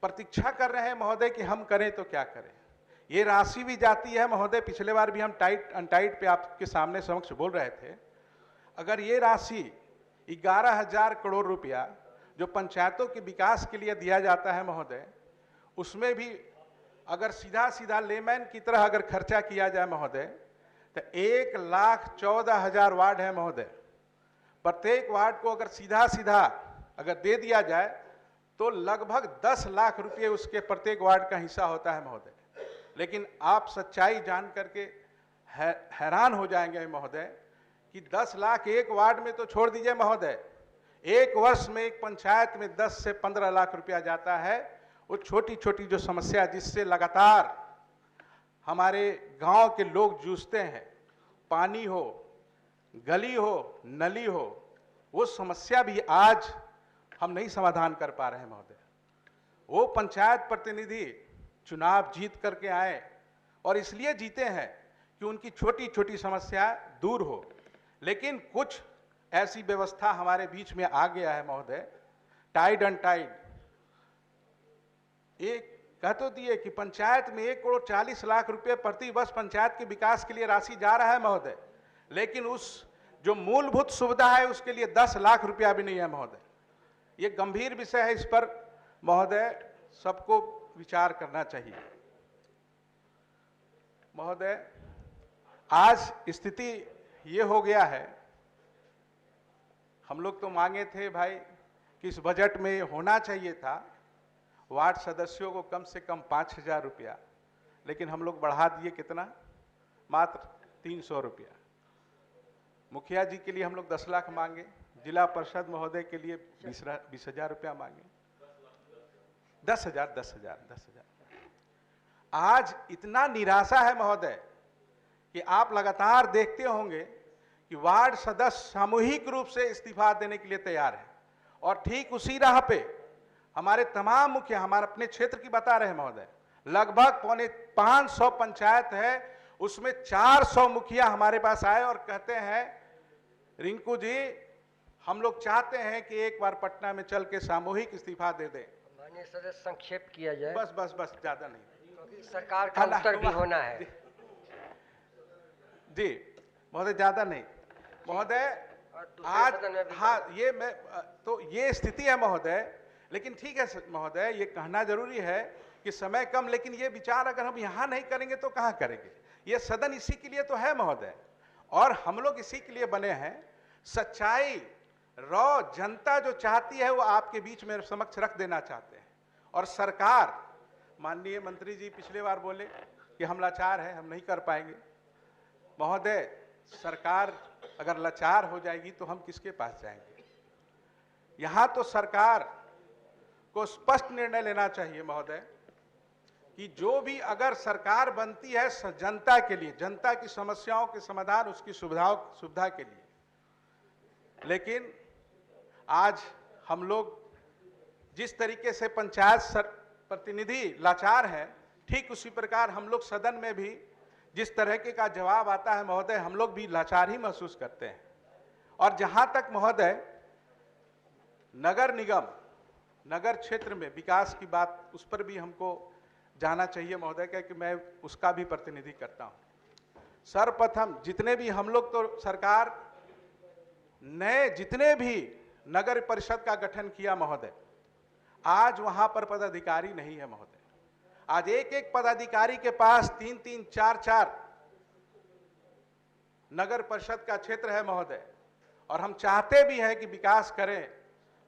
प्रतीक्षा कर रहे हैं महोदय कि हम करें तो क्या करें। ये राशि भी जाती है महोदय, पिछले बार भी हम टाइट अनटाइट पे आपके सामने समक्ष बोल रहे थे, अगर ये राशि 11,000 करोड़ रुपया जो पंचायतों के विकास के लिए दिया जाता है महोदय, उसमें भी अगर सीधा सीधा लेमैन की तरह अगर खर्चा किया जाए महोदय, तो 1,14,000 वार्ड है महोदय। प्रत्येक वार्ड को अगर सीधा सीधा अगर दे दिया जाए तो लगभग 10 लाख रुपये उसके प्रत्येक वार्ड का हिस्सा होता है महोदय। लेकिन आप सच्चाई जान करके हैरान हो जाएंगे महोदय कि 10 लाख एक वार्ड में तो छोड़ दीजिए महोदय, एक वर्ष में एक पंचायत में 10 से 15 लाख रुपया जाता है। वो छोटी छोटी जो समस्या जिससे लगातार हमारे गांव के लोग जूझते हैं, पानी हो, गली हो, नली हो, वो समस्या भी आज हम नहीं समाधान कर पा रहे हैं महोदय। वो पंचायत प्रतिनिधि चुनाव जीत करके आए और इसलिए जीते हैं कि उनकी छोटी छोटी समस्या दूर हो, लेकिन कुछ ऐसी व्यवस्था हमारे बीच में आ गया है महोदय, टाइड अनटाइड। एक कह तो दिए कि पंचायत में 1,40,00,000 रुपए प्रति वर्ष पंचायत के विकास के लिए राशि जा रहा है महोदय, लेकिन उस जो मूलभूत सुविधा है उसके लिए 10 लाख रुपया भी नहीं है महोदय। ये गंभीर विषय है, इस पर महोदय सबको विचार करना चाहिए। महोदय, आज स्थिति ये हो गया है, हम लोग तो मांगे थे भाई कि इस बजट में होना चाहिए था वार्ड सदस्यों को कम से कम 5,000 रुपया, लेकिन हम लोग बढ़ा दिए कितना, मात्र 300 रुपया। मुखिया जी के लिए हम लोग 10 लाख मांगे, जिला परिषद महोदय के लिए 20,000 रुपया मांगे, 10,000। आज इतना निराशा है महोदय कि आप लगातार देखते होंगे कि वार्ड सदस्य सामूहिक रूप से इस्तीफा देने के लिए तैयार है, और ठीक उसी राह पे हमारे तमाम मुखिया, हमारे अपने क्षेत्र की बता रहे हैं महोदय, लगभग 550 पंचायत है, उसमें 400 मुखिया हमारे पास आए और कहते हैं रिंकू जी हम लोग चाहते हैं कि एक बार पटना में चल के सामूहिक इस्तीफा दे दें। माननीय सदस्य, संक्षेप किया जाए। बस ज्यादा नहीं, क्योंकि सरकार का उत्तर भी होना है। जी महोदय, ज्यादा नहीं महोदय। आज हाँ, ये मैं तो ये स्थिति है महोदय, लेकिन ठीक है महोदय, ये कहना जरूरी है कि समय कम, लेकिन ये विचार अगर हम यहाँ नहीं करेंगे तो कहाँ करेंगे। ये सदन इसी के लिए तो है महोदय, और हम लोग इसी के लिए बने हैं। सच्चाई रॉ जनता जो चाहती है वो आपके बीच में समक्ष रख देना चाहते हैं। और सरकार, माननीय मंत्री जी पिछले बार बोले कि हम लाचार हैं, हम नहीं कर पाएंगे। महोदय, सरकार अगर लाचार हो जाएगी तो हम किसके पास जाएंगे। यहां तो सरकार को स्पष्ट निर्णय लेना चाहिए महोदय कि जो भी अगर सरकार बनती है जनता के लिए, जनता की समस्याओं के समाधान, उसकी सुविधा के लिए, लेकिन आज हम लोग जिस तरीके से पंचायत प्रतिनिधि लाचार हैं, ठीक उसी प्रकार हम लोग सदन में भी जिस तरह के का जवाब आता है महोदय, हम लोग भी लाचार ही महसूस करते हैं। और जहां तक महोदय नगर निगम, नगर क्षेत्र में विकास की बात, उस पर भी हमको जाना चाहिए महोदय, क्योंकि मैं उसका भी प्रतिनिधि करता हूं। सर्वप्रथम जितने भी हम लोग तो सरकार नए जितने भी नगर परिषद का गठन किया महोदय, आज वहां पर पदाधिकारी नहीं है महोदय। आज एक एक पदाधिकारी के पास 3-3, 4-4 नगर परिषद का क्षेत्र है महोदय, और हम चाहते भी हैं कि विकास करें,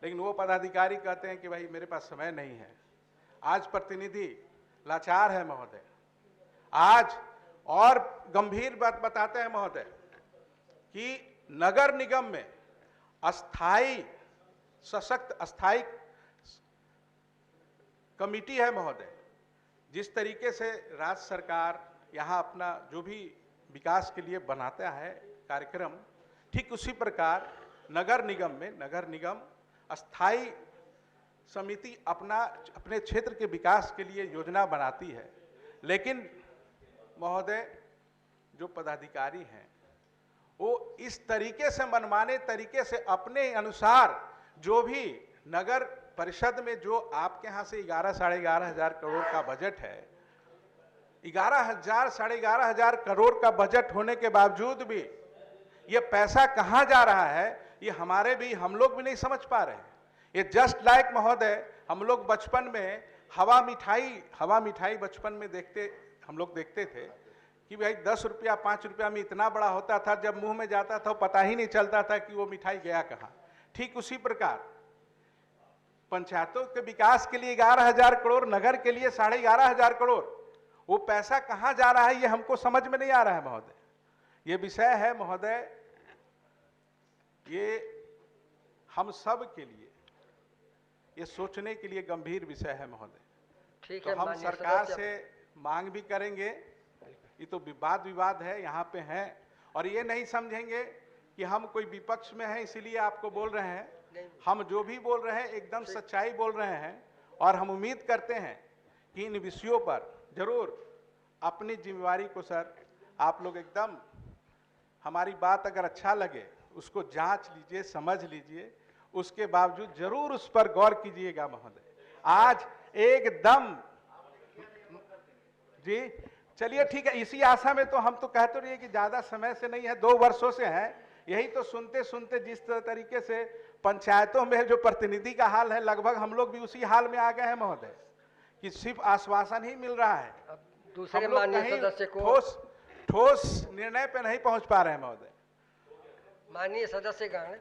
लेकिन वो पदाधिकारी कहते हैं कि भाई मेरे पास समय नहीं है। आज प्रतिनिधि लाचार है महोदय। आज और गंभीर बात बताते हैं महोदय कि नगर निगम में अस्थाई सशक्त अस्थाई कमिटी है महोदय। जिस तरीके से राज्य सरकार यहाँ अपना जो भी विकास के लिए बनाता है कार्यक्रम, ठीक उसी प्रकार नगर निगम में नगर निगम अस्थाई समिति अपने क्षेत्र के विकास के लिए योजना बनाती है। लेकिन महोदय जो पदाधिकारी हैं वो इस तरीके से मनमाने तरीके से अपने अनुसार जो भी नगर परिषद में जो आपके यहाँ से 11 साढ़े 11 हजार करोड़ का बजट है, 11,000 साढ़े 11,000 करोड़ का बजट होने के बावजूद भी ये पैसा कहाँ जा रहा है, ये हम लोग भी नहीं समझ पा रहे हैं। ये जस्ट लाइक महोदय, हम लोग बचपन में हवा मिठाई बचपन में हम लोग देखते थे कि भाई 10 रुपया 5 रुपया में इतना बड़ा होता था, जब मुंह में जाता था पता ही नहीं चलता था कि वो मिठाई गया कहाँ। ठीक उसी प्रकार पंचायतों के विकास के लिए 11,000 करोड़, नगर के लिए 11,500 करोड़, वो पैसा कहाँ जा रहा है ये हमको समझ में नहीं आ रहा है महोदय। ये विषय है महोदय, ये हम सब के लिए ये सोचने के लिए गंभीर विषय है महोदय। ठीक तो है, हम सरकार से मांग भी करेंगे, ये तो विवाद है यहाँ पे है, और ये नहीं समझेंगे कि हम कोई विपक्ष में हैं इसीलिए आपको बोल रहे हैं। हम जो भी बोल रहे हैं एकदम सच्चाई बोल रहे हैं, और हम उम्मीद करते हैं कि इन विषयों पर जरूर अपनी जिम्मेवारी को सर आप लोग एकदम, हमारी बात अगर अच्छा लगे उसको जांच लीजिए, समझ लीजिए, उसके बावजूद जरूर उस पर गौर कीजिएगा महोदय। आज एकदम जी चलिए ठीक है, इसी आशा में तो हम तो कहते रहिए कि ज्यादा समय से नहीं है, 2 वर्षों से है, यही तो सुनते सुनते जिस तरीके से पंचायतों में जो प्रतिनिधि का हाल है, लगभग हम लोग भी उसी हाल में आ गए हैं महोदय, कि सिर्फ आश्वासन ही मिल रहा है, दूसरे माननीय सदस्य को ठोस निर्णय पे नहीं पहुंच पा रहे हैं महोदय। माननीय सदस्यगण,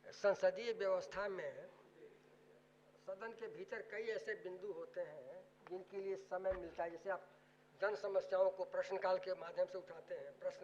संसदीय व्यवस्था में सदन के भीतर कई ऐसे बिंदु होते हैं जिनके लिए समय मिलता है। जैसे आप जन समस्याओं को प्रश्नकाल के माध्यम से उठाते हैं, प्रश्न